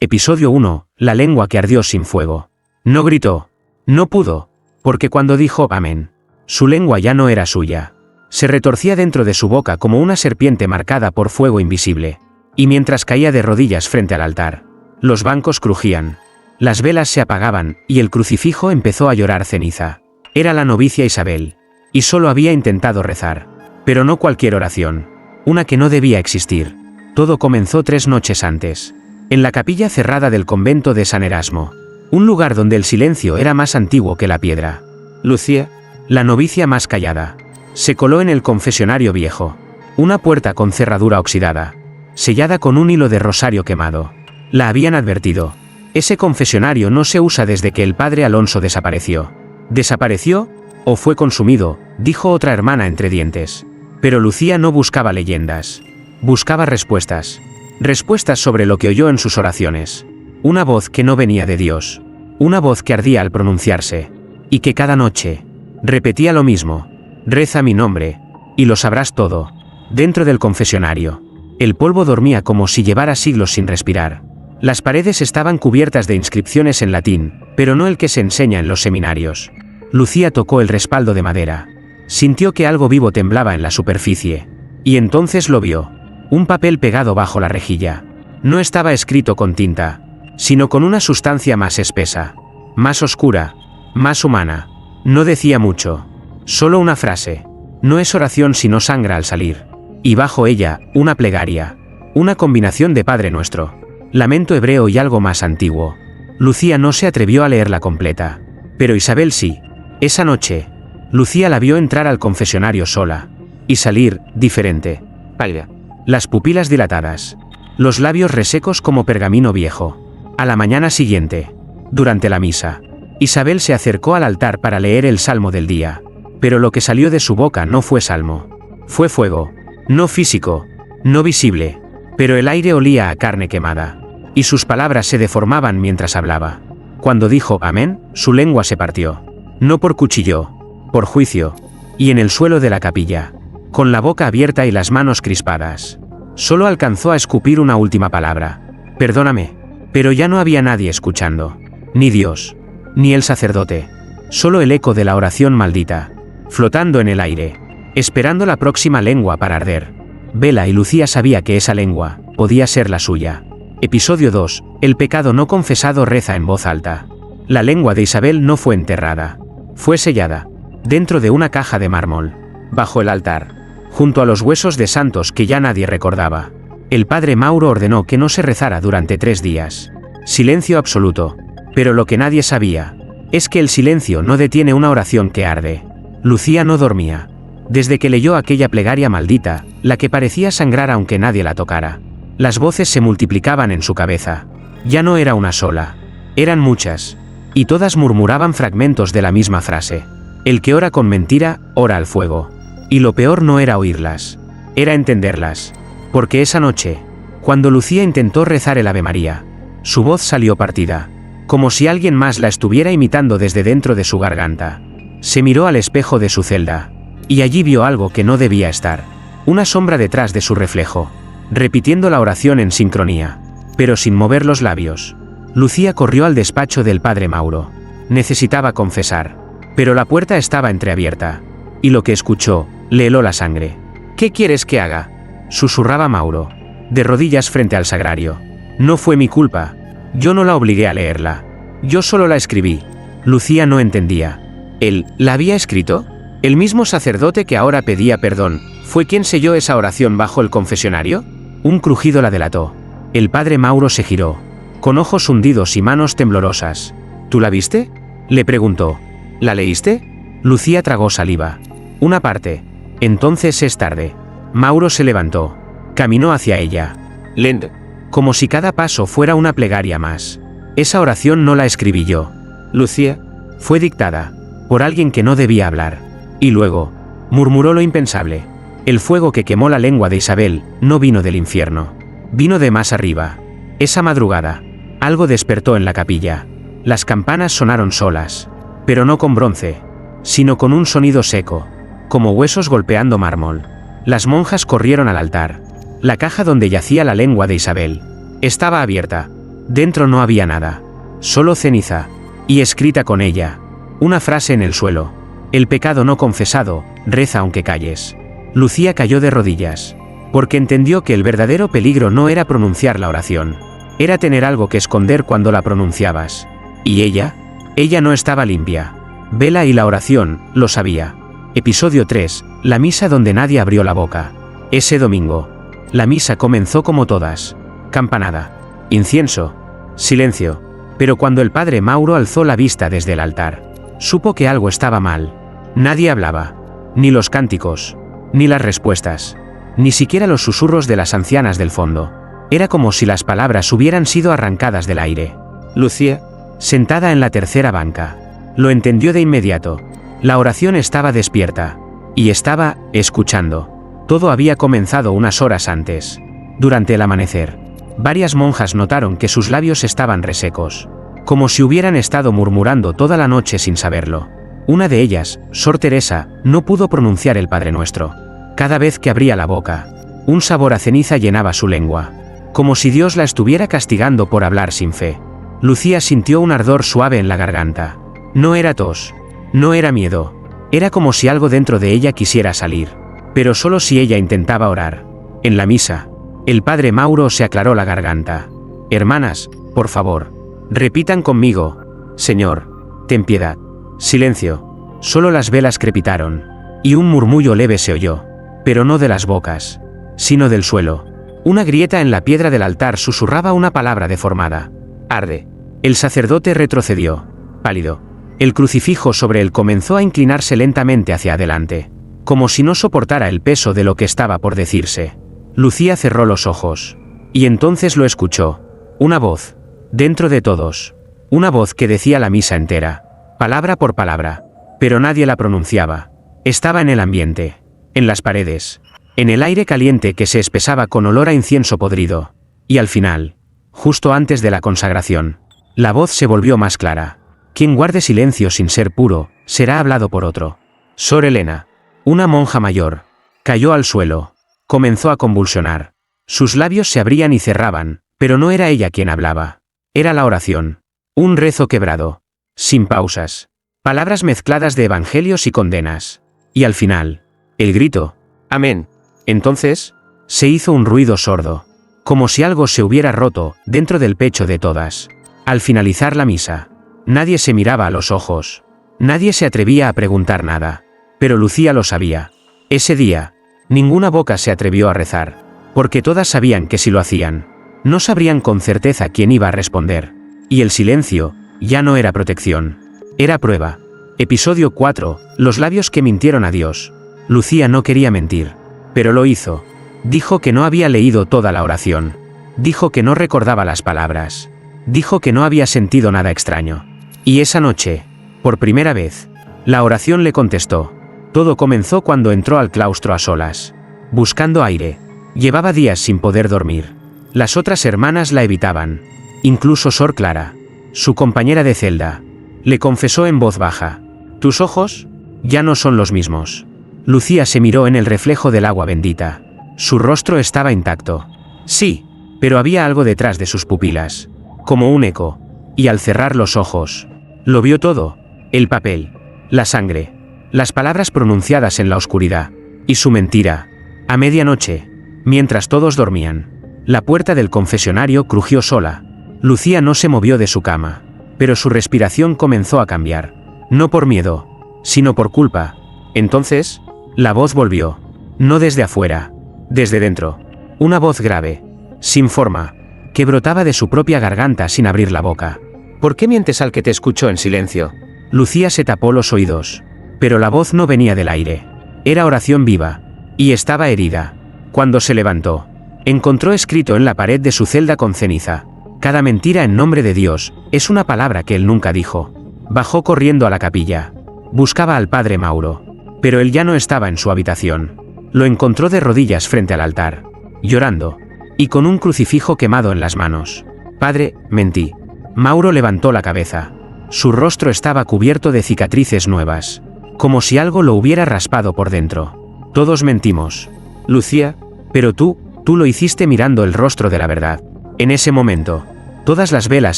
Episodio 1. La lengua que ardió sin fuego. No gritó. No pudo. Porque cuando dijo amén, su lengua ya no era suya. Se retorcía dentro de su boca como una serpiente marcada por fuego invisible. Y mientras caía de rodillas frente al altar, los bancos crujían. Las velas se apagaban, y el crucifijo empezó a llorar ceniza. Era la novicia Isabel. Y solo había intentado rezar. Pero no cualquier oración. Una que no debía existir. Todo comenzó 3 noches antes. En la capilla cerrada del convento de San Erasmo. Un lugar donde el silencio era más antiguo que la piedra. Lucía, la novicia más callada, se coló en el confesionario viejo. Una puerta con cerradura oxidada, sellada con un hilo de rosario quemado. La habían advertido. Ese confesionario no se usa desde que el padre Alonso desapareció. ¿Desapareció? ¿O fue consumido?, dijo otra hermana entre dientes. Pero Lucía no buscaba leyendas. Buscaba respuestas. Respuestas sobre lo que oyó en sus oraciones. Una voz que no venía de Dios. Una voz que ardía al pronunciarse. Y que cada noche repetía lo mismo. Reza mi nombre, y lo sabrás todo. Dentro del confesionario, el polvo dormía como si llevara siglos sin respirar. Las paredes estaban cubiertas de inscripciones en latín, pero no el que se enseña en los seminarios. Lucía tocó el respaldo de madera. Sintió que algo vivo temblaba en la superficie. Y entonces lo vio. Un papel pegado bajo la rejilla. No estaba escrito con tinta, sino con una sustancia más espesa, más oscura, más humana. No decía mucho. Solo una frase. No es oración si no sangra al salir. Y bajo ella, una plegaria. Una combinación de Padre Nuestro, lamento hebreo y algo más antiguo. Lucía no se atrevió a leerla completa. Pero Isabel sí. Esa noche, Lucía la vio entrar al confesionario sola. Y salir, diferente. Pálida. Las pupilas dilatadas. Los labios resecos como pergamino viejo. A la mañana siguiente, durante la misa, Isabel se acercó al altar para leer el salmo del día. Pero lo que salió de su boca no fue salmo. Fue fuego. No físico. No visible. Pero el aire olía a carne quemada. Y sus palabras se deformaban mientras hablaba. Cuando dijo amén, su lengua se partió. No por cuchillo. Por juicio. Y en el suelo de la capilla, con la boca abierta y las manos crispadas, solo alcanzó a escupir una última palabra. Perdóname. Pero ya no había nadie escuchando. Ni Dios. Ni el sacerdote. Solo el eco de la oración maldita, flotando en el aire, esperando la próxima lengua para arder. Bela y Lucía sabía que esa lengua podía ser la suya. Episodio 2. El pecado no confesado reza en voz alta. La lengua de Isabel no fue enterrada. Fue sellada. Dentro de una caja de mármol. Bajo el altar. Junto a los huesos de santos que ya nadie recordaba. El padre Mauro ordenó que no se rezara durante 3 días. Silencio absoluto. Pero lo que nadie sabía es que el silencio no detiene una oración que arde. Lucía no dormía. Desde que leyó aquella plegaria maldita, la que parecía sangrar aunque nadie la tocara. Las voces se multiplicaban en su cabeza. Ya no era una sola. Eran muchas. Y todas murmuraban fragmentos de la misma frase. El que ora con mentira, ora al fuego. Y lo peor no era oírlas. Era entenderlas. Porque esa noche, cuando Lucía intentó rezar el Ave María, su voz salió partida. Como si alguien más la estuviera imitando desde dentro de su garganta. Se miró al espejo de su celda. Y allí vio algo que no debía estar. Una sombra detrás de su reflejo. Repitiendo la oración en sincronía. Pero sin mover los labios. Lucía corrió al despacho del padre Mauro. Necesitaba confesar. Pero la puerta estaba entreabierta. Y lo que escuchó, le heló la sangre. ¿Qué quieres que haga?, susurraba Mauro, de rodillas frente al sagrario. No fue mi culpa. Yo no la obligué a leerla. Yo solo la escribí. Lucía no entendía. ¿Él la había escrito? ¿El mismo sacerdote que ahora pedía perdón fue quien selló esa oración bajo el confesionario? Un crujido la delató. El padre Mauro se giró, con ojos hundidos y manos temblorosas. ¿Tú la viste?, le preguntó. ¿La leíste? Lucía tragó saliva. Una parte. Entonces es tarde. Mauro se levantó. Caminó hacia ella. Lento. Como si cada paso fuera una plegaria más. Esa oración no la escribí yo. Lucía. Fue dictada por alguien que no debía hablar. Y luego, murmuró lo impensable. El fuego que quemó la lengua de Isabel no vino del infierno. Vino de más arriba. Esa madrugada, algo despertó en la capilla. Las campanas sonaron solas. Pero no con bronce, sino con un sonido seco, como huesos golpeando mármol. Las monjas corrieron al altar. La caja donde yacía la lengua de Isabel estaba abierta. Dentro no había nada. Solo ceniza. Y escrita con ella. Una frase en el suelo. El pecado no confesado, reza aunque calles. Lucía cayó de rodillas. Porque entendió que el verdadero peligro no era pronunciar la oración. Era tener algo que esconder cuando la pronunciabas. ¿Y ella? Ella no estaba limpia. Vela y la oración, lo sabía. Episodio 3, la misa donde nadie abrió la boca. Ese domingo. La misa comenzó como todas. Campanada. Incienso. Silencio. Pero cuando el padre Mauro alzó la vista desde el altar, supo que algo estaba mal. Nadie hablaba. Ni los cánticos. Ni las respuestas. Ni siquiera los susurros de las ancianas del fondo. Era como si las palabras hubieran sido arrancadas del aire. Lucía, sentada en la tercera banca, lo entendió de inmediato. La oración estaba despierta. Y estaba, escuchando. Todo había comenzado unas horas antes. Durante el amanecer, varias monjas notaron que sus labios estaban resecos. Como si hubieran estado murmurando toda la noche sin saberlo. Una de ellas, Sor Teresa, no pudo pronunciar el Padre Nuestro. Cada vez que abría la boca, un sabor a ceniza llenaba su lengua. Como si Dios la estuviera castigando por hablar sin fe. Lucía sintió un ardor suave en la garganta. No era tos. No era miedo. Era como si algo dentro de ella quisiera salir. Pero solo si ella intentaba orar. En la misa, el padre Mauro se aclaró la garganta. Hermanas, por favor, repitan conmigo. Señor, ten piedad. Silencio. Solo las velas crepitaron. Y un murmullo leve se oyó. Pero no de las bocas, sino del suelo. Una grieta en la piedra del altar susurraba una palabra deformada. Arde. El sacerdote retrocedió, pálido. El crucifijo sobre él comenzó a inclinarse lentamente hacia adelante, como si no soportara el peso de lo que estaba por decirse. Lucía cerró los ojos. Y entonces lo escuchó. Una voz. Dentro de todos. Una voz que decía la misa entera, palabra por palabra. Pero nadie la pronunciaba. Estaba en el ambiente. En las paredes. En el aire caliente que se espesaba con olor a incienso podrido. Y al final, justo antes de la consagración, la voz se volvió más clara. Quien guarde silencio sin ser puro, será hablado por otro. Sor Elena, una monja mayor, cayó al suelo. Comenzó a convulsionar. Sus labios se abrían y cerraban, pero no era ella quien hablaba. Era la oración. Un rezo quebrado. Sin pausas. Palabras mezcladas de evangelios y condenas. Y al final, el grito. Amén. Entonces, se hizo un ruido sordo. Como si algo se hubiera roto dentro del pecho de todas. Al finalizar la misa, nadie se miraba a los ojos. Nadie se atrevía a preguntar nada. Pero Lucía lo sabía. Ese día, ninguna boca se atrevió a rezar. Porque todas sabían que si lo hacían, no sabrían con certeza quién iba a responder. Y el silencio, ya no era protección. Era prueba. Episodio 4, los labios que mintieron a Dios. Lucía no quería mentir. Pero lo hizo. Dijo que no había leído toda la oración. Dijo que no recordaba las palabras. Dijo que no había sentido nada extraño. Y esa noche, por primera vez, la oración le contestó. Todo comenzó cuando entró al claustro a solas. Buscando aire. Llevaba días sin poder dormir. Las otras hermanas la evitaban. Incluso Sor Clara, su compañera de celda, le confesó en voz baja. Tus ojos ya no son los mismos. Lucía se miró en el reflejo del agua bendita. Su rostro estaba intacto. Sí, pero había algo detrás de sus pupilas. Como un eco. Y al cerrar los ojos, lo vio todo. El papel. La sangre. Las palabras pronunciadas en la oscuridad. Y su mentira. A medianoche, mientras todos dormían, la puerta del confesionario crujió sola. Lucía no se movió de su cama. Pero su respiración comenzó a cambiar. No por miedo, sino por culpa. Entonces, la voz volvió. No desde afuera. Desde dentro. Una voz grave. Sin forma. Que brotaba de su propia garganta sin abrir la boca. ¿Por qué mientes al que te escuchó en silencio? Lucía se tapó los oídos. Pero la voz no venía del aire. Era oración viva. Y estaba herida. Cuando se levantó, encontró escrito en la pared de su celda con ceniza. Cada mentira en nombre de Dios, es una palabra que él nunca dijo. Bajó corriendo a la capilla. Buscaba al padre Mauro. Pero él ya no estaba en su habitación. Lo encontró de rodillas frente al altar, llorando, y con un crucifijo quemado en las manos. Padre, mentí. Mauro levantó la cabeza. Su rostro estaba cubierto de cicatrices nuevas, como si algo lo hubiera raspado por dentro. Todos mentimos. Lucía, pero tú lo hiciste mirando el rostro de la verdad. En ese momento, Todas las velas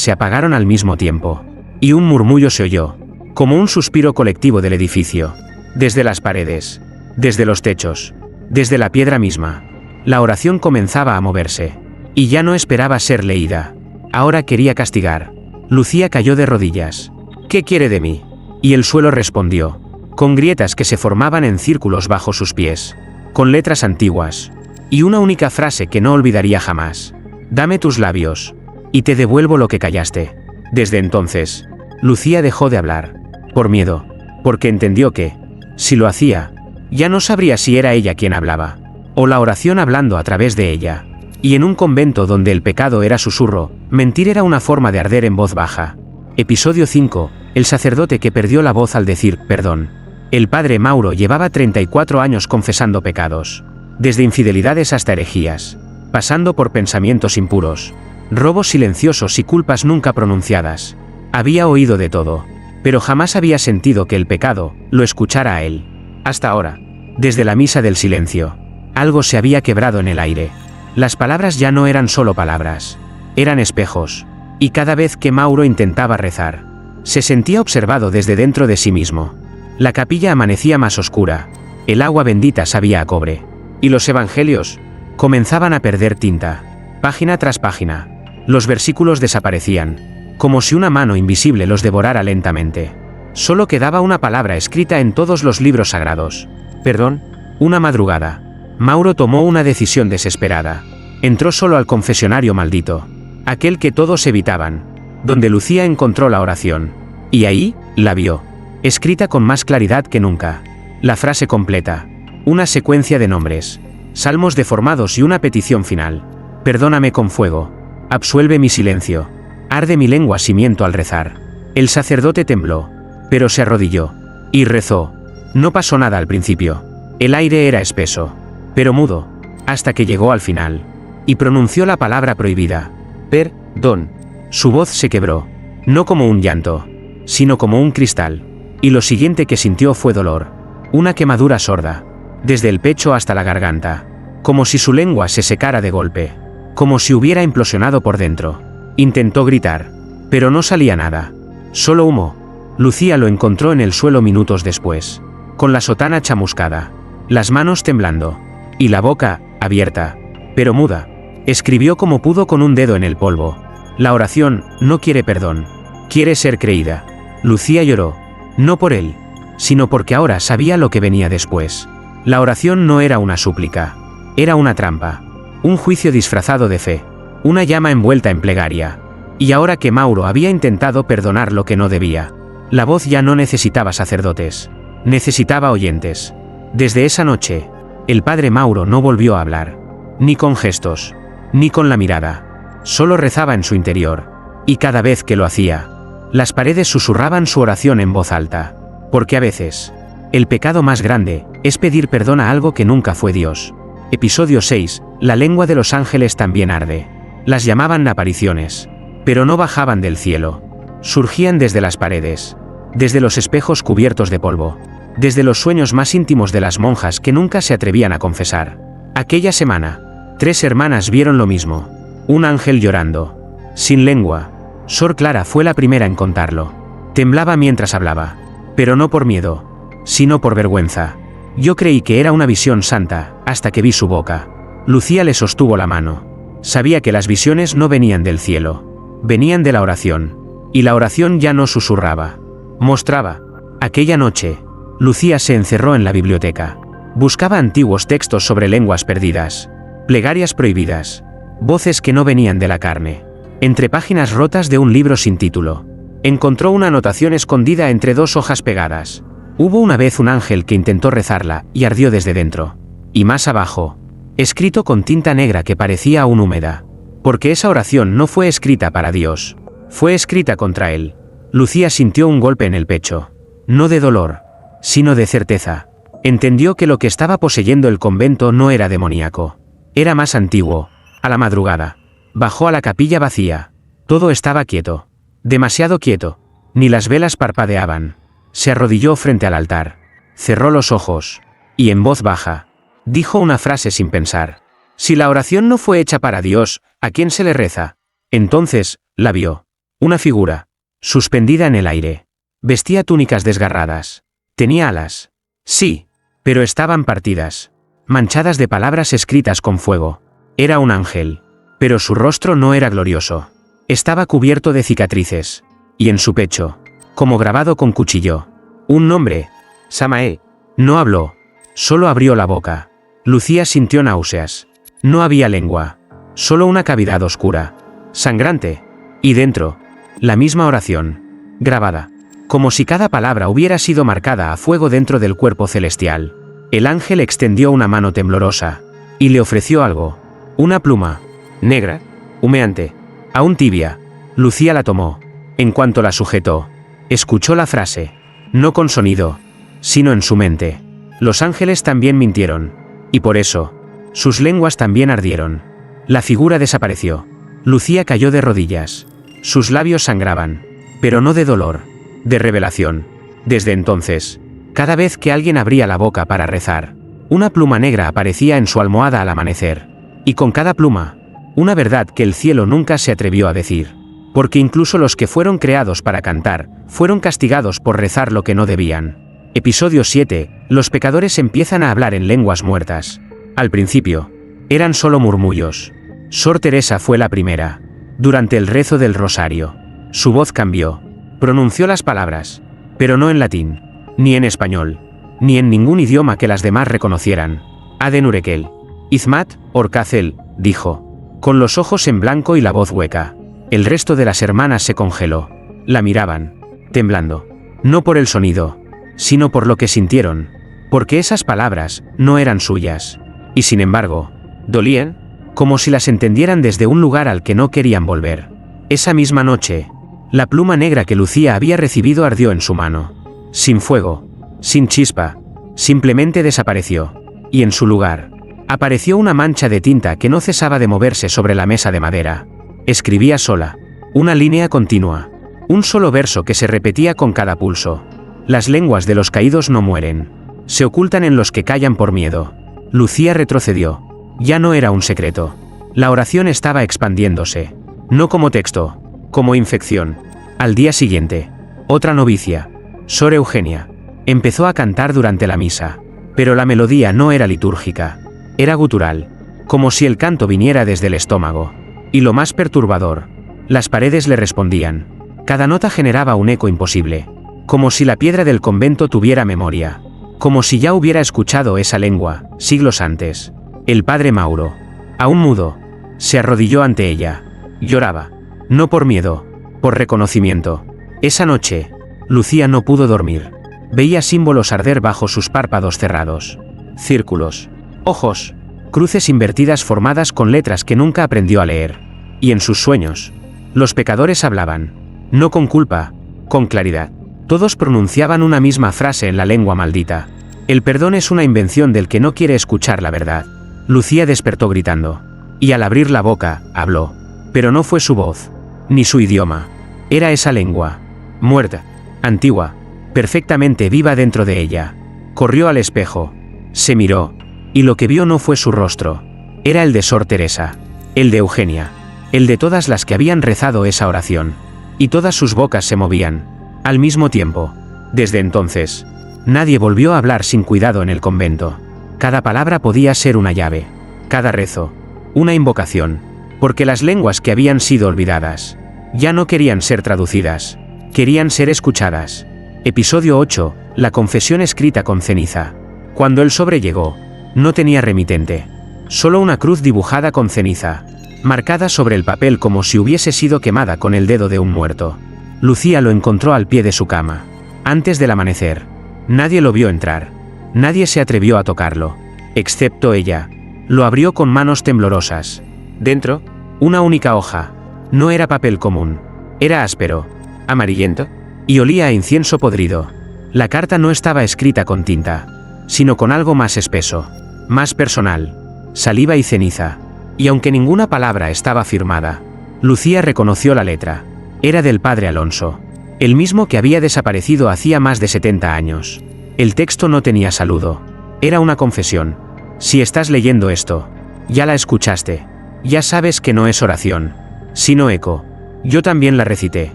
se apagaron al mismo tiempo. Y un murmullo se oyó, como un suspiro colectivo del edificio. Desde las paredes, desde los techos, desde la piedra misma. La oración comenzaba a moverse. Y ya no esperaba ser leída. Ahora quería castigar. Lucía cayó de rodillas. ¿Qué quiere de mí? Y el suelo respondió, con grietas que se formaban en círculos bajo sus pies, con letras antiguas, y una única frase que no olvidaría jamás. Dame tus labios, y te devuelvo lo que callaste. Desde entonces, Lucía dejó de hablar, por miedo, porque entendió que, si lo hacía, ya no sabría si era ella quien hablaba, o la oración hablando a través de ella. Y en un convento donde el pecado era susurro, mentir era una forma de arder en voz baja. Episodio 5. El sacerdote que perdió la voz al decir perdón. El padre Mauro llevaba 34 años confesando pecados, desde infidelidades hasta herejías, pasando por pensamientos impuros, robos silenciosos y culpas nunca pronunciadas. Había oído de todo, pero jamás había sentido que el pecado lo escuchara a él. Hasta ahora, desde la misa del silencio, algo se había quebrado en el aire. Las palabras ya no eran solo palabras, eran espejos, y cada vez que Mauro intentaba rezar, se sentía observado desde dentro de sí mismo. La capilla amanecía más oscura, el agua bendita sabía a cobre, y los evangelios comenzaban a perder tinta, página tras página. Los versículos desaparecían, como si una mano invisible los devorara lentamente. Solo quedaba una palabra escrita en todos los libros sagrados. Perdón. Una madrugada, Mauro tomó una decisión desesperada. Entró solo al confesionario maldito, aquel que todos evitaban, donde Lucía encontró la oración. Y ahí, la vio, escrita con más claridad que nunca. La frase completa, una secuencia de nombres, salmos deformados y una petición final. Perdóname con fuego, absuelve mi silencio, arde mi lengua si miento al rezar. El sacerdote tembló, pero se arrodilló, y rezó. No pasó nada al principio. El aire era espeso, pero mudo, hasta que llegó al final, y pronunció la palabra prohibida, perdón. Su voz se quebró, no como un llanto, sino como un cristal, y lo siguiente que sintió fue dolor, una quemadura sorda, desde el pecho hasta la garganta, como si su lengua se secara de golpe, como si hubiera implosionado por dentro. Intentó gritar, pero no salía nada, solo humo. Lucía lo encontró en el suelo minutos después, con la sotana chamuscada, las manos temblando, y la boca abierta, pero muda. Escribió como pudo con un dedo en el polvo. La oración no quiere perdón, quiere ser creída. Lucía lloró, no por él, sino porque ahora sabía lo que venía después. La oración no era una súplica, era una trampa, un juicio disfrazado de fe, una llama envuelta en plegaria. Y ahora que Mauro había intentado perdonar lo que no debía, la voz ya no necesitaba sacerdotes, necesitaba oyentes. Desde esa noche, el padre Mauro no volvió a hablar, ni con gestos, ni con la mirada, solo rezaba en su interior, y cada vez que lo hacía, las paredes susurraban su oración en voz alta, porque a veces, el pecado más grande es pedir perdón a algo que nunca fue Dios. Episodio 6. La lengua de los ángeles también arde. Las llamaban apariciones, pero no bajaban del cielo, surgían desde las paredes, desde los espejos cubiertos de polvo, desde los sueños más íntimos de las monjas que nunca se atrevían a confesar. Aquella semana, 3 hermanas vieron lo mismo, un ángel llorando, sin lengua. Sor Clara fue la primera en contarlo. Temblaba mientras hablaba, pero no por miedo, sino por vergüenza. Yo creí que era una visión santa, hasta que vi su boca. Lucía le sostuvo la mano. Sabía que las visiones no venían del cielo, venían de la oración, y la oración ya no susurraba, mostraba. Aquella noche, Lucía se encerró en la biblioteca. Buscaba antiguos textos sobre lenguas perdidas, plegarias prohibidas, voces que no venían de la carne. Entre páginas rotas de un libro sin título, encontró una anotación escondida entre 2 hojas pegadas. Hubo una vez un ángel que intentó rezarla y ardió desde dentro. Y más abajo, escrito con tinta negra que parecía aún húmeda, porque esa oración no fue escrita para Dios, fue escrita contra él. Lucía sintió un golpe en el pecho, no de dolor, sino de certeza. Entendió que lo que estaba poseyendo el convento no era demoníaco, era más antiguo. A la madrugada, bajó a la capilla vacía. Todo estaba quieto, demasiado quieto, ni las velas parpadeaban. Se arrodilló frente al altar, cerró los ojos, y en voz baja, dijo una frase sin pensar. Si la oración no fue hecha para Dios, ¿a quién se le reza? Entonces, la vio. Una figura, suspendida en el aire. Vestía túnicas desgarradas. Tenía alas. Sí, pero estaban partidas, manchadas de palabras escritas con fuego. Era un ángel. Pero su rostro no era glorioso. Estaba cubierto de cicatrices. Y en su pecho, como grabado con cuchillo, un nombre, Samael. No habló. Solo abrió la boca. Lucía sintió náuseas. No había lengua. Solo una cavidad oscura, sangrante. Y dentro, la misma oración, grabada. Como si cada palabra hubiera sido marcada a fuego dentro del cuerpo celestial. El ángel extendió una mano temblorosa. Y le ofreció algo. Una pluma. Negra. Humeante. Aún tibia. Lucía la tomó. En cuanto la sujetó, escuchó la frase. No con sonido, sino en su mente. Los ángeles también mintieron. Y por eso, sus lenguas también ardieron. La figura desapareció. Lucía cayó de rodillas. Sus labios sangraban. Pero no de dolor. De revelación. Desde entonces, cada vez que alguien abría la boca para rezar, una pluma negra aparecía en su almohada al amanecer. Y con cada pluma, una verdad que el cielo nunca se atrevió a decir. Porque incluso los que fueron creados para cantar, fueron castigados por rezar lo que no debían. Episodio 7. Los pecadores empiezan a hablar en lenguas muertas. Al principio, eran solo murmullos. Sor Teresa fue la primera. Durante el rezo del rosario, su voz cambió. Pronunció las palabras, pero no en latín, ni en español, ni en ningún idioma que las demás reconocieran. Adenurekel. Izmat, Orcácel, dijo, con los ojos en blanco y la voz hueca. El resto de las hermanas se congeló. La miraban, temblando. No por el sonido, sino por lo que sintieron. Porque esas palabras no eran suyas. Y sin embargo, dolían, como si las entendieran desde un lugar al que no querían volver. Esa misma noche, la pluma negra que Lucía había recibido ardió en su mano. Sin fuego, sin chispa, simplemente desapareció. Y en su lugar, apareció una mancha de tinta que no cesaba de moverse sobre la mesa de madera. Escribía sola. Una línea continua. Un solo verso que se repetía con cada pulso. Las lenguas de los caídos no mueren. Se ocultan en los que callan por miedo. Lucía retrocedió. Ya no era un secreto. La oración estaba expandiéndose. No como texto, como infección. Al día siguiente, otra novicia, Sor Eugenia, empezó a cantar durante la misa. Pero la melodía no era litúrgica. Era gutural. Como si el canto viniera desde el estómago. Y lo más perturbador, las paredes le respondían. Cada nota generaba un eco imposible. Como si la piedra del convento tuviera memoria. Como si ya hubiera escuchado esa lengua, siglos antes. El padre Mauro, aún mudo, se arrodilló ante ella. Lloraba. No por miedo, por reconocimiento. Esa noche, Lucía no pudo dormir. Veía símbolos arder bajo sus párpados cerrados. Círculos. Ojos. Cruces invertidas formadas con letras que nunca aprendió a leer. Y en sus sueños, los pecadores hablaban. No con culpa, con claridad. Todos pronunciaban una misma frase en la lengua maldita. El perdón es una invención del que no quiere escuchar la verdad. Lucía despertó gritando. Y al abrir la boca, habló. Pero no fue su voz, ni su idioma. Era esa lengua. Muerta, antigua, perfectamente viva dentro de ella. Corrió al espejo. Se miró. Y lo que vio no fue su rostro. Era el de Sor Teresa. El de Eugenia. El de todas las que habían rezado esa oración. Y todas sus bocas se movían. Al mismo tiempo. Desde entonces, nadie volvió a hablar sin cuidado en el convento. Cada palabra podía ser una llave. Cada rezo, una invocación. Porque las lenguas que habían sido olvidadas, ya no querían ser traducidas. Querían ser escuchadas. Episodio 8. La confesión escrita con ceniza. Cuando el sobre llegó, no tenía remitente. Solo una cruz dibujada con ceniza, marcada sobre el papel como si hubiese sido quemada con el dedo de un muerto. Lucía lo encontró al pie de su cama. Antes del amanecer. Nadie lo vio entrar. Nadie se atrevió a tocarlo. Excepto ella. Lo abrió con manos temblorosas. Dentro, una única hoja. No era papel común. Era áspero, amarillento, y olía a incienso podrido. La carta no estaba escrita con tinta, sino con algo más espeso, más personal. Saliva y ceniza. Y aunque ninguna palabra estaba firmada, Lucía reconoció la letra. Era del padre Alonso. El mismo que había desaparecido hacía más de 70 años. El texto no tenía saludo. Era una confesión. Si estás leyendo esto, ya la escuchaste. Ya sabes que no es oración. sino eco. Yo también la recité.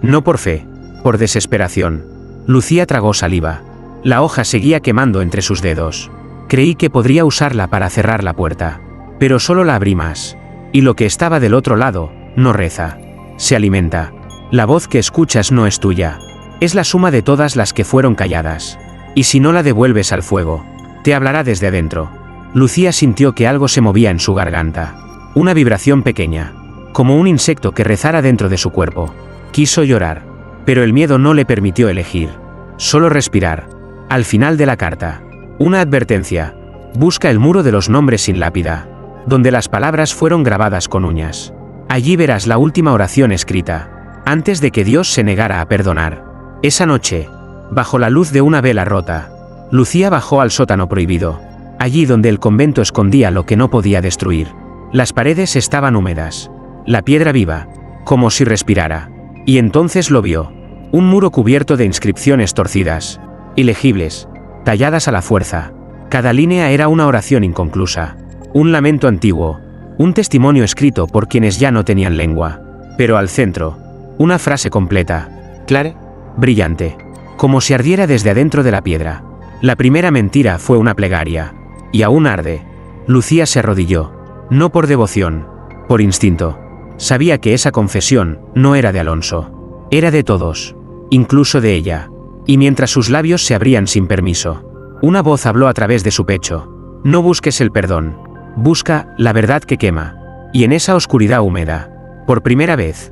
No por fe, por desesperación. Lucía tragó saliva. La hoja seguía quemando entre sus dedos. Creí que podría usarla para cerrar la puerta. Pero solo la abrí más. Y lo que estaba del otro lado, no reza. Se alimenta. La voz que escuchas no es tuya. Es la suma de todas las que fueron calladas. Y si no la devuelves al fuego, te hablará desde adentro. Lucía sintió que algo se movía en su garganta. Una vibración pequeña. Como un insecto que rezara dentro de su cuerpo. Quiso llorar. Pero el miedo no le permitió elegir. Solo respirar. Al final de la carta. Una advertencia. Busca el muro de los nombres sin lápida. Donde las palabras fueron grabadas con uñas. Allí verás la última oración escrita. Antes de que Dios se negara a perdonar. Esa noche, bajo la luz de una vela rota, Lucía bajó al sótano prohibido. Allí donde el convento escondía lo que no podía destruir. Las paredes estaban húmedas. La piedra viva. Como si respirara. Y entonces lo vio. Un muro cubierto de inscripciones torcidas. Ilegibles. Talladas a la fuerza. Cada línea era una oración inconclusa. Un lamento antiguo. Un testimonio escrito por quienes ya no tenían lengua. Pero al centro, una frase completa. Clara. Brillante. Como si ardiera desde adentro de la piedra. La primera mentira fue una plegaria. Y aún arde. Lucía se arrodilló. No por devoción. Por instinto. Sabía que esa confesión no era de Alonso. Era de todos. Incluso de ella. Y mientras sus labios se abrían sin permiso, una voz habló a través de su pecho. No busques el perdón. Busca la verdad que quema. Y en esa oscuridad húmeda, por primera vez,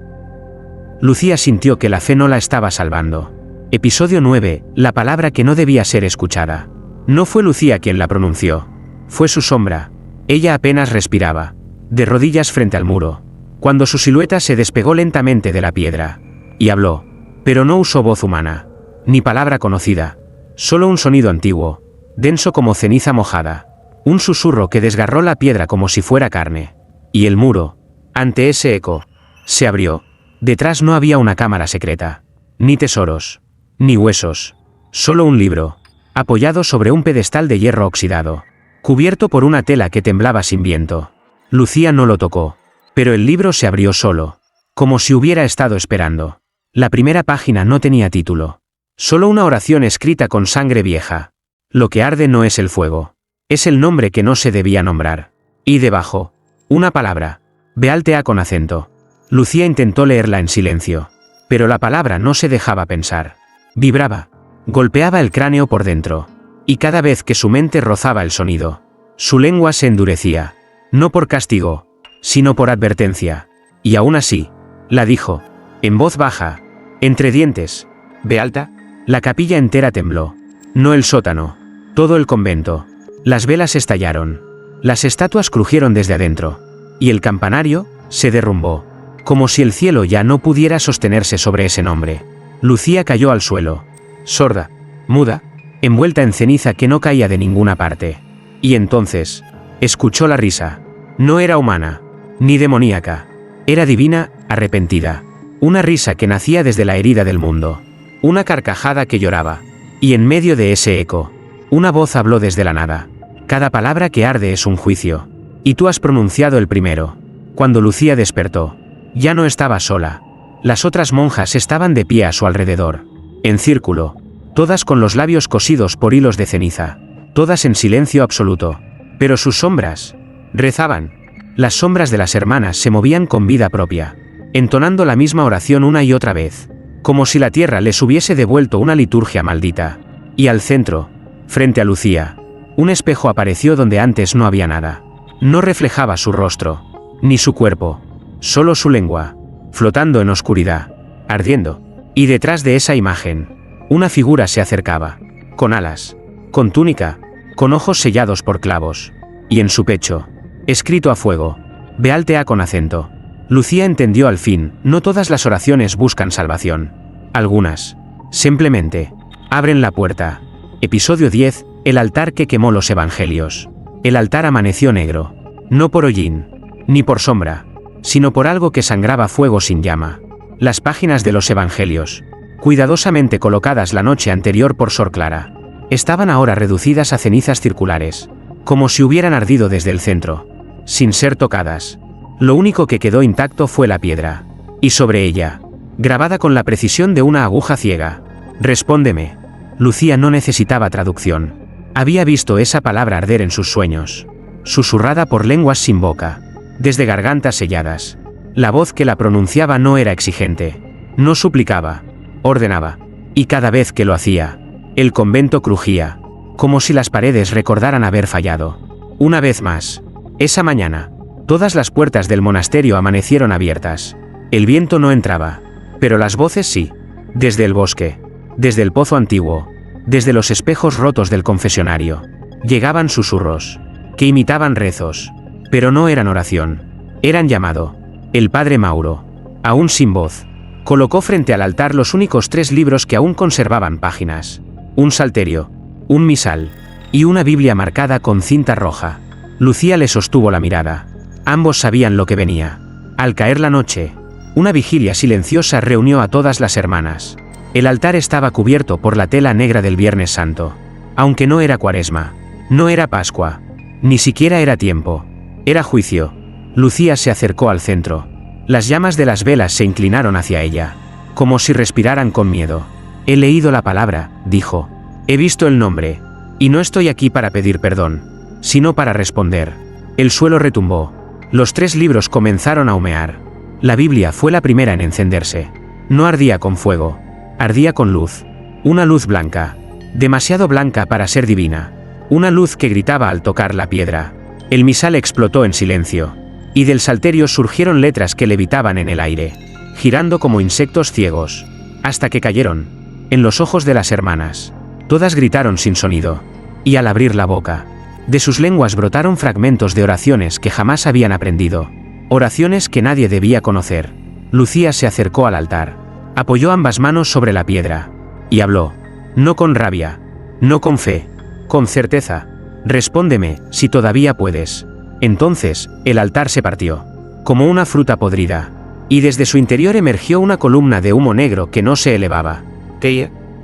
Lucía sintió que la fe no la estaba salvando. Episodio 9. La palabra que no debía ser escuchada. No fue Lucía quien la pronunció. Fue su sombra. Ella apenas respiraba. De rodillas frente al muro. Cuando su silueta se despegó lentamente de la piedra. Y habló. Pero no usó voz humana. Ni palabra conocida. Solo un sonido antiguo. Denso como ceniza mojada. Un susurro que desgarró la piedra como si fuera carne. Y el muro, ante ese eco, se abrió. Detrás no había una cámara secreta. Ni tesoros. Ni huesos. Solo un libro. Apoyado sobre un pedestal de hierro oxidado. Cubierto por una tela que temblaba sin viento. Lucía no lo tocó. Pero el libro se abrió solo. Como si hubiera estado esperando. La primera página no tenía título. Solo una oración escrita con sangre vieja. Lo que arde no es el fuego. Es el nombre que no se debía nombrar. Y debajo, una palabra. Bealtea con acento. Lucía intentó leerla en silencio. Pero la palabra no se dejaba pensar. Vibraba. Golpeaba el cráneo por dentro. Y cada vez que su mente rozaba el sonido, su lengua se endurecía. No por castigo, sino por advertencia. Y aún así, la dijo, en voz baja, entre dientes. Bealta. La capilla entera tembló. No el sótano. Todo el convento. Las velas estallaron. Las estatuas crujieron desde adentro. Y el campanario se derrumbó. Como si el cielo ya no pudiera sostenerse sobre ese nombre. Lucía cayó al suelo. Sorda. Muda. Envuelta en ceniza que no caía de ninguna parte. Y entonces, escuchó la risa. No era humana. Ni demoníaca. Era divina, arrepentida. Una risa que nacía desde la herida del mundo. Una carcajada que lloraba. Y en medio de ese eco, una voz habló desde la nada. Cada palabra que arde es un juicio. Y tú has pronunciado el primero. Cuando Lucía despertó, ya no estaba sola. Las otras monjas estaban de pie a su alrededor. En círculo. Todas con los labios cosidos por hilos de ceniza. Todas en silencio absoluto. Pero sus sombras rezaban. Las sombras de las hermanas se movían con vida propia. Entonando la misma oración una y otra vez. Como si la tierra les hubiese devuelto una liturgia maldita. Y al centro, frente a Lucía, un espejo apareció donde antes no había nada. No reflejaba su rostro, ni su cuerpo, solo su lengua, flotando en oscuridad, ardiendo. Y detrás de esa imagen, una figura se acercaba, con alas, con túnica, con ojos sellados por clavos. Y en su pecho, escrito a fuego, Bealtea con acento. Lucía entendió al fin, no todas las oraciones buscan salvación. Algunas, simplemente, abren la puerta. Episodio 10, el altar que quemó los evangelios. El altar amaneció negro. No por hollín, ni por sombra, sino por algo que sangraba fuego sin llama. Las páginas de los evangelios, cuidadosamente colocadas la noche anterior por Sor Clara, estaban ahora reducidas a cenizas circulares, como si hubieran ardido desde el centro, sin ser tocadas. Lo único que quedó intacto fue la piedra. Y sobre ella, grabada con la precisión de una aguja ciega: «Respóndeme». Lucía no necesitaba traducción. Había visto esa palabra arder en sus sueños, susurrada por lenguas sin boca, desde gargantas selladas. La voz que la pronunciaba no era exigente, no suplicaba, ordenaba. Y cada vez que lo hacía, el convento crujía, como si las paredes recordaran haber fallado. Una vez más, esa mañana, todas las puertas del monasterio amanecieron abiertas. El viento no entraba, pero las voces sí. Desde el bosque, desde el pozo antiguo, desde los espejos rotos del confesionario, llegaban susurros, que imitaban rezos, pero no eran oración, eran llamado. El padre Mauro, aún sin voz, colocó frente al altar los únicos 3 libros que aún conservaban páginas: un salterio, un misal, y una Biblia marcada con cinta roja. Lucía le sostuvo la mirada. Ambos sabían lo que venía. Al caer la noche, una vigilia silenciosa reunió a todas las hermanas. El altar estaba cubierto por la tela negra del Viernes Santo. Aunque no era Cuaresma, no era Pascua, ni siquiera era tiempo, era juicio. Lucía se acercó al centro. Las llamas de las velas se inclinaron hacia ella, como si respiraran con miedo. «He leído la palabra», dijo. «He visto el nombre, y no estoy aquí para pedir perdón, sino para responder». El suelo retumbó. Los 3 libros comenzaron a humear. La Biblia fue la primera en encenderse. No ardía con fuego, ardía con luz. Una luz blanca, demasiado blanca para ser divina. Una luz que gritaba al tocar la piedra. El misal explotó en silencio, y del salterio surgieron letras que levitaban en el aire, girando como insectos ciegos, hasta que cayeron en los ojos de las hermanas. Todas gritaron sin sonido, y al abrir la boca, de sus lenguas brotaron fragmentos de oraciones que jamás habían aprendido, oraciones que nadie debía conocer. Lucía se acercó al altar, apoyó ambas manos sobre la piedra, y habló, no con rabia, no con fe, con certeza: «Respóndeme, si todavía puedes». Entonces, el altar se partió, como una fruta podrida, y desde su interior emergió una columna de humo negro que no se elevaba.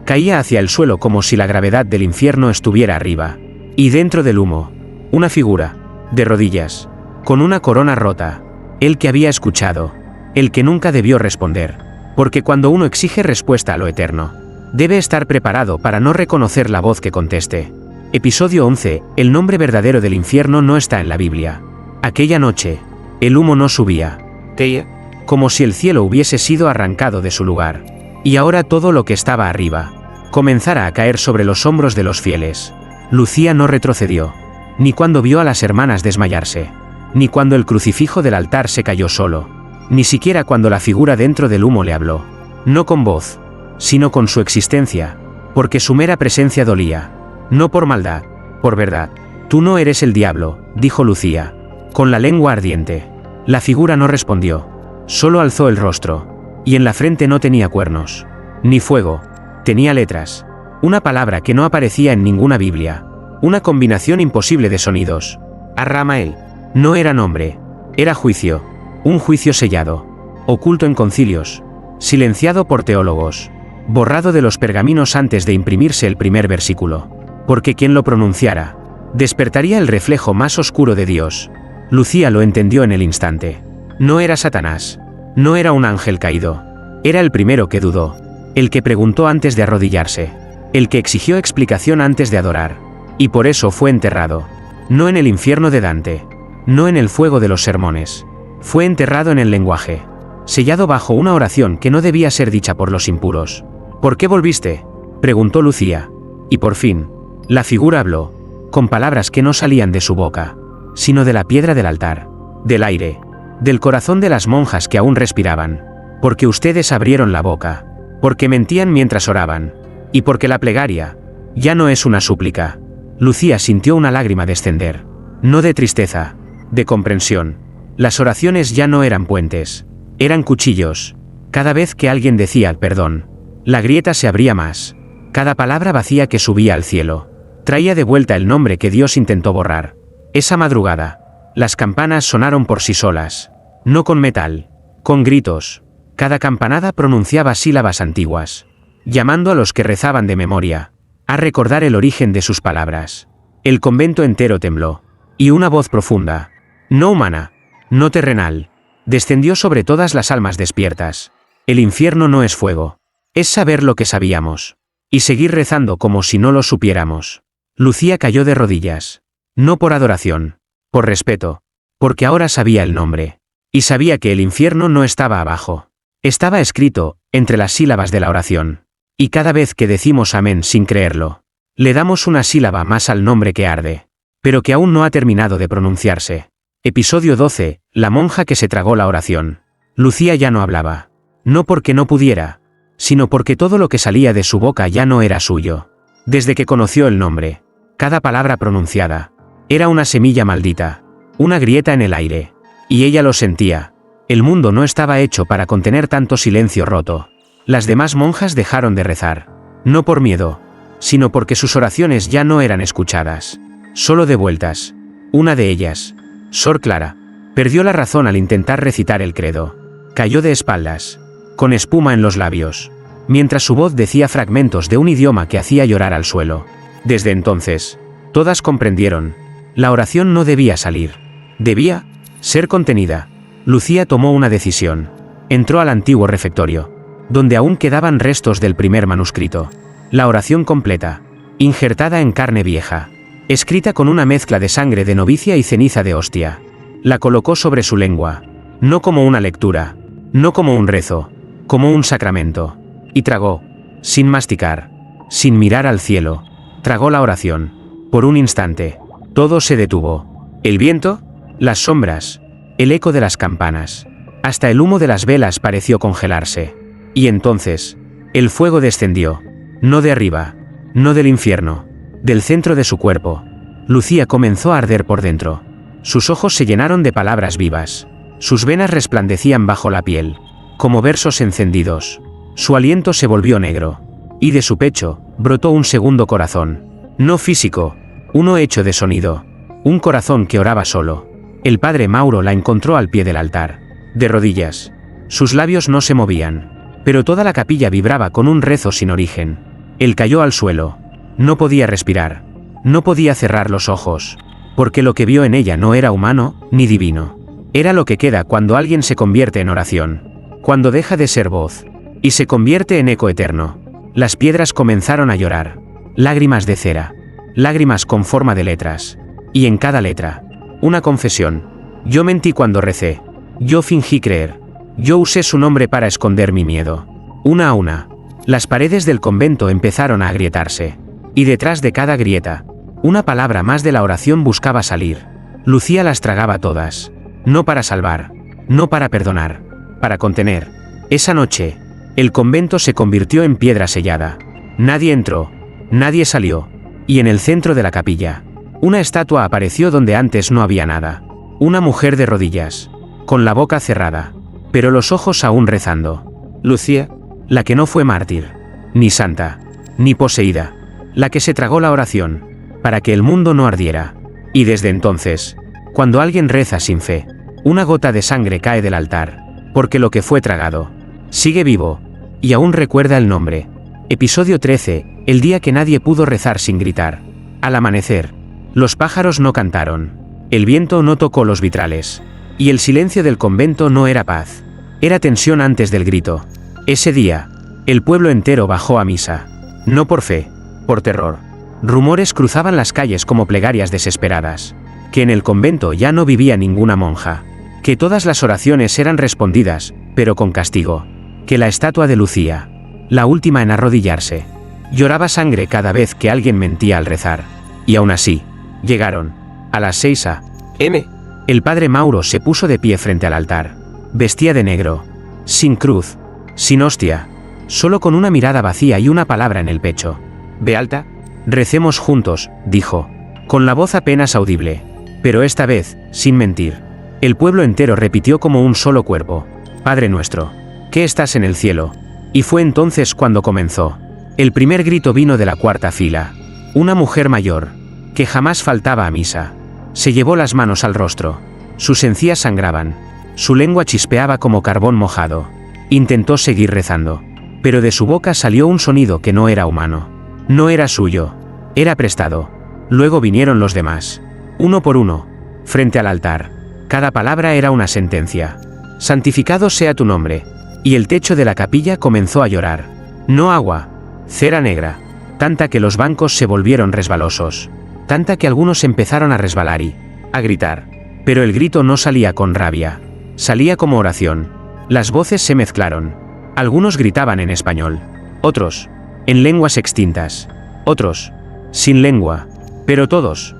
Caía hacia el suelo como si la gravedad del infierno estuviera arriba. Y dentro del humo, una figura, de rodillas, con una corona rota. El que había escuchado, el que nunca debió responder, porque cuando uno exige respuesta a lo eterno, debe estar preparado para no reconocer la voz que conteste. Episodio 11. El nombre verdadero del infierno no está en la Biblia. Aquella noche, el humo no subía, como si el cielo hubiese sido arrancado de su lugar, y ahora todo lo que estaba arriba comenzara a caer sobre los hombros de los fieles. Lucía no retrocedió, ni cuando vio a las hermanas desmayarse, ni cuando el crucifijo del altar se cayó solo, ni siquiera cuando la figura dentro del humo le habló, no con voz, sino con su existencia, porque su mera presencia dolía. No por maldad, por verdad. «Tú no eres el diablo», dijo Lucía, con la lengua ardiente. La figura no respondió, solo alzó el rostro, y en la frente no tenía cuernos, ni fuego, tenía letras. Una palabra que no aparecía en ninguna Biblia, una combinación imposible de sonidos. Arramael. No era nombre, era juicio, un juicio sellado, oculto en concilios, silenciado por teólogos, borrado de los pergaminos antes de imprimirse el primer versículo. Porque quien lo pronunciara, despertaría el reflejo más oscuro de Dios. Lucía lo entendió en el instante. No era Satanás, no era un ángel caído, era el primero que dudó, el que preguntó antes de arrodillarse, el que exigió explicación antes de adorar, y por eso fue enterrado. No en el infierno de Dante, no en el fuego de los sermones, fue enterrado en el lenguaje, sellado bajo una oración que no debía ser dicha por los impuros. «¿Por qué volviste?», preguntó Lucía, y por fin, la figura habló, con palabras que no salían de su boca, sino de la piedra del altar, del aire, del corazón de las monjas que aún respiraban. «Porque ustedes abrieron la boca, porque mentían mientras oraban, y porque la plegaria ya no es una súplica». Lucía sintió una lágrima descender, no de tristeza, de comprensión. Las oraciones ya no eran puentes, eran cuchillos. Cada vez que alguien decía perdón, la grieta se abría más. Cada palabra vacía que subía al cielo traía de vuelta el nombre que Dios intentó borrar. Esa madrugada, las campanas sonaron por sí solas, no con metal, con gritos. Cada campanada pronunciaba sílabas antiguas, llamando a los que rezaban de memoria a recordar el origen de sus palabras. El convento entero tembló, y una voz profunda, no humana, no terrenal. Descendió sobre todas las almas despiertas. El infierno no es fuego. Es saber lo que sabíamos. Y seguir rezando como si no lo supiéramos. Lucía cayó de rodillas. No por adoración. Por respeto. Porque ahora sabía el nombre. Y sabía que el infierno no estaba abajo. Estaba escrito, entre las sílabas de la oración. Y cada vez que decimos amén sin creerlo, le damos una sílaba más al nombre que arde. Pero que aún no ha terminado de pronunciarse. Episodio 12, la monja que se tragó la oración. Lucía ya no hablaba. No porque no pudiera, sino porque todo lo que salía de su boca ya no era suyo. Desde que conoció el nombre, cada palabra pronunciada, era una semilla maldita, una grieta en el aire. Y ella lo sentía. El mundo no estaba hecho para contener tanto silencio roto. Las demás monjas dejaron de rezar. No por miedo, sino porque sus oraciones ya no eran escuchadas. Solo devueltas. Una de ellas, Sor Clara, perdió la razón al intentar recitar el credo. Cayó de espaldas, con espuma en los labios, mientras su voz decía fragmentos de un idioma que hacía llorar al suelo. Desde entonces, todas comprendieron. La oración no debía salir. Debía ser contenida. Lucía tomó una decisión. Entró al antiguo refectorio, donde aún quedaban restos del primer manuscrito. La oración completa, injertada en carne vieja, escrita con una mezcla de sangre de novicia y ceniza de hostia. La colocó sobre su lengua, no como una lectura, no como un rezo, como un sacramento. Y tragó, sin masticar, sin mirar al cielo, tragó la oración. Por un instante, todo se detuvo. El viento, las sombras, el eco de las campanas, hasta el humo de las velas pareció congelarse. Y entonces, el fuego descendió, no de arriba, no del infierno, del centro de su cuerpo. Lucía comenzó a arder por dentro. Sus ojos se llenaron de palabras vivas. Sus venas resplandecían bajo la piel, como versos encendidos. Su aliento se volvió negro. Y de su pecho, brotó un segundo corazón. No físico, uno hecho de sonido. Un corazón que oraba solo. El padre Mauro la encontró al pie del altar, de rodillas. Sus labios no se movían, pero toda la capilla vibraba con un rezo sin origen. Él cayó al suelo. No podía respirar. No podía cerrar los ojos, porque lo que vio en ella no era humano, ni divino. Era lo que queda cuando alguien se convierte en oración, cuando deja de ser voz, y se convierte en eco eterno. Las piedras comenzaron a llorar. Lágrimas de cera. Lágrimas con forma de letras. Y en cada letra, una confesión. Yo mentí cuando recé. Yo fingí creer. Yo usé su nombre para esconder mi miedo. Una a una, las paredes del convento empezaron a agrietarse. Y detrás de cada grieta, una palabra más de la oración buscaba salir. Lucía las tragaba todas. No para salvar, no para perdonar, para contener. Esa noche, el convento se convirtió en piedra sellada. Nadie entró, nadie salió. Y en el centro de la capilla, una estatua apareció donde antes no había nada. Una mujer de rodillas, con la boca cerrada, pero los ojos aún rezando. Lucía, la que no fue mártir, ni santa, ni poseída, la que se tragó la oración, para que el mundo no ardiera. Y desde entonces, cuando alguien reza sin fe, una gota de sangre cae del altar, porque lo que fue tragado, sigue vivo, y aún recuerda el nombre. Episodio 13, el día que nadie pudo rezar sin gritar. Al amanecer, los pájaros no cantaron, el viento no tocó los vitrales, y el silencio del convento no era paz, era tensión antes del grito. Ese día, el pueblo entero bajó a misa, no por fe, por terror. Rumores cruzaban las calles como plegarias desesperadas, que en el convento ya no vivía ninguna monja, que todas las oraciones eran respondidas, pero con castigo, que la estatua de Lucía, la última en arrodillarse, lloraba sangre cada vez que alguien mentía al rezar. Y aún así, llegaron, a las 6 a.m. El padre Mauro se puso de pie frente al altar. Vestía de negro, sin cruz, sin hostia, solo con una mirada vacía y una palabra en el pecho. Beata, recemos juntos, dijo, con la voz apenas audible, pero esta vez, sin mentir. El pueblo entero repitió como un solo cuerpo: Padre nuestro, que estás en el cielo. Y fue entonces cuando comenzó. El primer grito vino de la cuarta fila. Una mujer mayor, que jamás faltaba a misa, se llevó las manos al rostro. Sus encías sangraban, su lengua chispeaba como carbón mojado. Intentó seguir rezando, pero de su boca salió un sonido que no era humano. No era suyo, era prestado. Luego vinieron los demás, uno por uno, frente al altar. Cada palabra era una sentencia. Santificado sea tu nombre. Y el techo de la capilla comenzó a llorar. No agua, cera negra. Tanta que los bancos se volvieron resbalosos. Tanta que algunos empezaron a resbalar y a gritar. Pero el grito no salía con rabia. Salía como oración. Las voces se mezclaron. Algunos gritaban en español. Otros, en lenguas extintas. Otros, sin lengua. Pero todos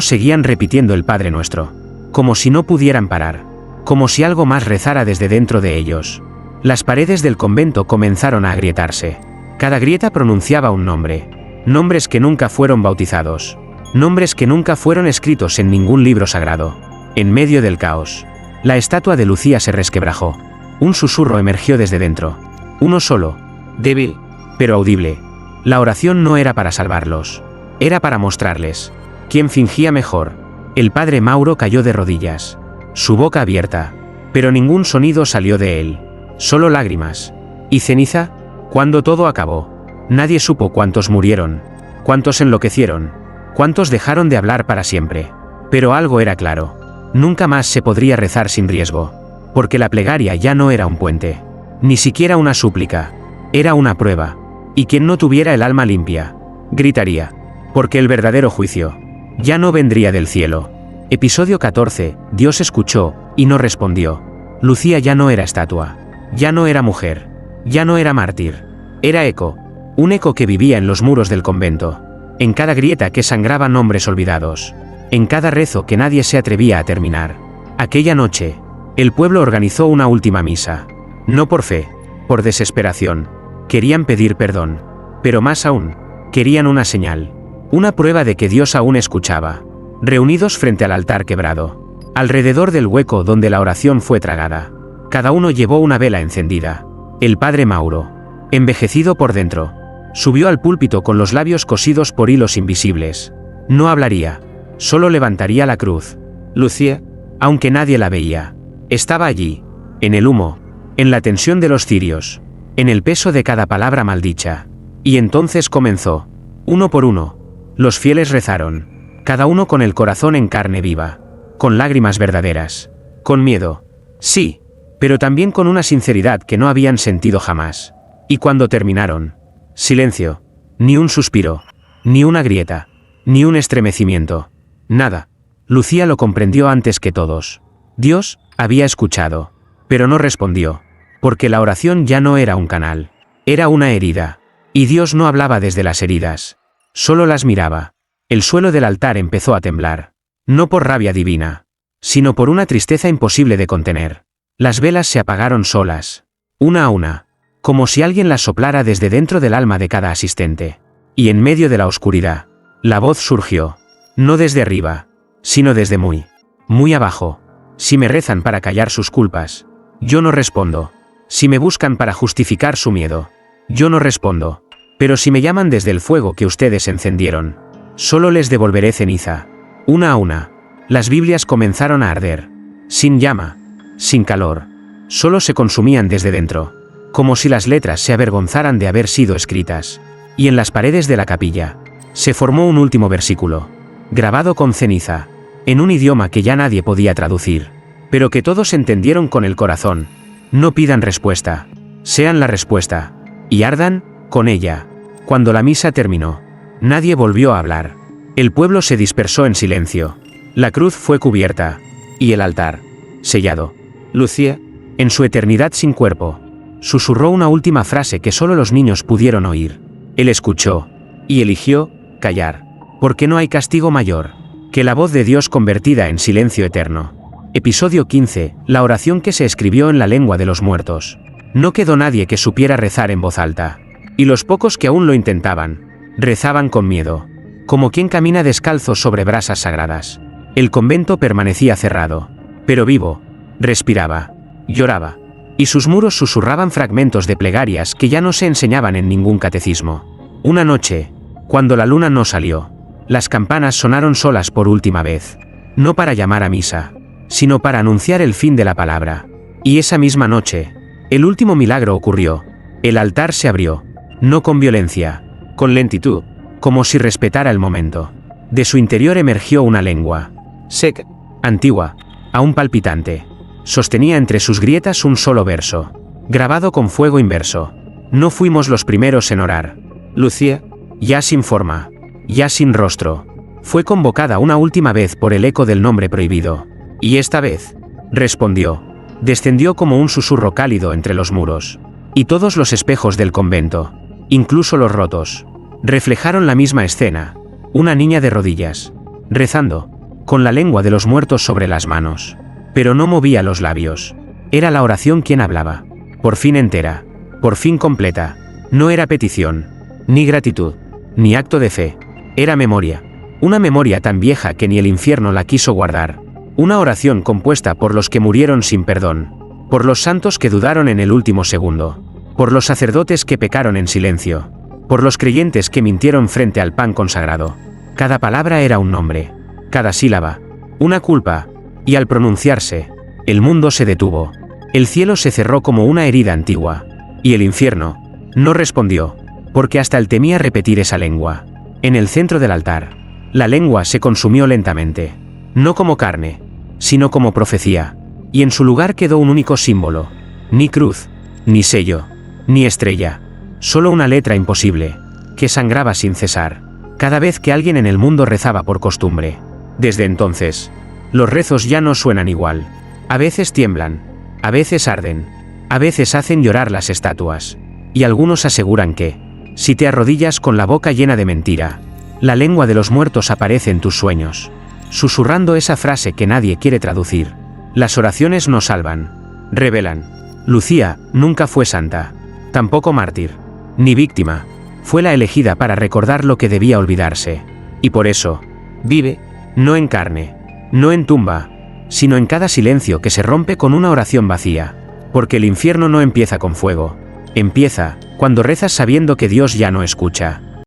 seguían repitiendo el Padre Nuestro. Como si no pudieran parar. Como si algo más rezara desde dentro de ellos. Las paredes del convento comenzaron a agrietarse. Cada grieta pronunciaba un nombre. Nombres que nunca fueron bautizados. Nombres que nunca fueron escritos en ningún libro sagrado. En medio del caos, la estatua de Lucía se resquebrajó. Un susurro emergió desde dentro. Uno solo, débil, pero audible. La oración no era para salvarlos. Era para mostrarles quién fingía mejor. El padre Mauro cayó de rodillas. Su boca abierta. Pero ningún sonido salió de él. Solo lágrimas. ¿Y ceniza? Cuando todo acabó, nadie supo cuántos murieron. Cuántos enloquecieron. Cuántos dejaron de hablar para siempre. Pero algo era claro. Nunca más se podría rezar sin riesgo. Porque la plegaria ya no era un puente. Ni siquiera una súplica. Era una prueba. Y quien no tuviera el alma limpia, gritaría. Porque el verdadero juicio ya no vendría del cielo. Episodio 14. Dios escuchó, y no respondió. Lucía ya no era estatua. Ya no era mujer. Ya no era mártir. Era eco. Un eco que vivía en los muros del convento. En cada grieta que sangraba nombres olvidados. En cada rezo que nadie se atrevía a terminar. Aquella noche, el pueblo organizó una última misa. No por fe, por desesperación. Querían pedir perdón. Pero más aún, querían una señal. Una prueba de que Dios aún escuchaba. Reunidos frente al altar quebrado. Alrededor del hueco donde la oración fue tragada. Cada uno llevó una vela encendida. El padre Mauro, envejecido por dentro, subió al púlpito con los labios cosidos por hilos invisibles. No hablaría. Solo levantaría la cruz. Lucía, aunque nadie la veía, estaba allí, en el humo, en la tensión de los cirios, en el peso de cada palabra maldicha. Y entonces comenzó. Uno por uno, los fieles rezaron, cada uno con el corazón en carne viva, con lágrimas verdaderas, con miedo, sí, pero también con una sinceridad que no habían sentido jamás. Y cuando terminaron, silencio, ni un suspiro, ni una grieta, ni un estremecimiento, nada. Lucía lo comprendió antes que todos. Dios había escuchado, pero no respondió, porque la oración ya no era un canal, era una herida, y Dios no hablaba desde las heridas, solo las miraba. El suelo del altar empezó a temblar, no por rabia divina, sino por una tristeza imposible de contener. Las velas se apagaron solas, una a una, como si alguien las soplara desde dentro del alma de cada asistente. Y en medio de la oscuridad, la voz surgió, no desde arriba, sino desde muy abajo. Si me rezan para callar sus culpas, yo no respondo. Si me buscan para justificar su miedo, yo no respondo. Pero si me llaman desde el fuego que ustedes encendieron, solo les devolveré ceniza. Una a una, las Biblias comenzaron a arder, sin llama, sin calor, solo se consumían desde dentro, como si las letras se avergonzaran de haber sido escritas. Y en las paredes de la capilla, se formó un último versículo, grabado con ceniza, en un idioma que ya nadie podía traducir, pero que todos entendieron con el corazón. No pidan respuesta, sean la respuesta, y ardan con ella. Cuando la misa terminó, nadie volvió a hablar. El pueblo se dispersó en silencio. La cruz fue cubierta, y el altar, sellado. Lucía, en su eternidad sin cuerpo, susurró una última frase que solo los niños pudieron oír. Él escuchó, y eligió callar, porque no hay castigo mayor que la voz de Dios convertida en silencio eterno. Episodio 15. La oración que se escribió en la lengua de los muertos. No quedó nadie que supiera rezar en voz alta. Y los pocos que aún lo intentaban, rezaban con miedo, como quien camina descalzo sobre brasas sagradas. El convento permanecía cerrado, pero vivo, respiraba, lloraba, y sus muros susurraban fragmentos de plegarias que ya no se enseñaban en ningún catecismo. Una noche, cuando la luna no salió, las campanas sonaron solas por última vez, no para llamar a misa, sino para anunciar el fin de la palabra. Y esa misma noche, el último milagro ocurrió. El altar se abrió, no con violencia, con lentitud, como si respetara el momento. De su interior emergió una lengua, seca, antigua, aún palpitante. Sostenía entre sus grietas un solo verso, grabado con fuego inverso. No fuimos los primeros en orar. Lucía, ya sin forma, ya sin rostro, fue convocada una última vez por el eco del nombre prohibido. Y esta vez, respondió, descendió como un susurro cálido entre los muros. Y todos los espejos del convento, incluso los rotos, reflejaron la misma escena, una niña de rodillas, rezando, con la lengua de los muertos sobre las manos. Pero no movía los labios. Era la oración quien hablaba. Por fin entera, por fin completa. No era petición, ni gratitud, ni acto de fe. Era memoria. Una memoria tan vieja que ni el infierno la quiso guardar. Una oración compuesta por los que murieron sin perdón, por los santos que dudaron en el último segundo, por los sacerdotes que pecaron en silencio, por los creyentes que mintieron frente al pan consagrado. Cada palabra era un nombre, cada sílaba, una culpa, y al pronunciarse, el mundo se detuvo, el cielo se cerró como una herida antigua, y el infierno no respondió, porque hasta él temía repetir esa lengua. En el centro del altar, la lengua se consumió lentamente, no como carne, sino como profecía, y en su lugar quedó un único símbolo, ni cruz, ni sello, ni estrella, solo una letra imposible, que sangraba sin cesar, cada vez que alguien en el mundo rezaba por costumbre. Desde entonces, los rezos ya no suenan igual, a veces tiemblan, a veces arden, a veces hacen llorar las estatuas, y algunos aseguran que, si te arrodillas con la boca llena de mentira, la lengua de los muertos aparece en tus sueños, susurrando esa frase que nadie quiere traducir. Las oraciones no salvan, revelan. Lucía nunca fue santa, tampoco mártir, ni víctima, fue la elegida para recordar lo que debía olvidarse, y por eso, vive, no en carne, no en tumba, sino en cada silencio que se rompe con una oración vacía, porque el infierno no empieza con fuego, empieza cuando rezas sabiendo que Dios ya no escucha.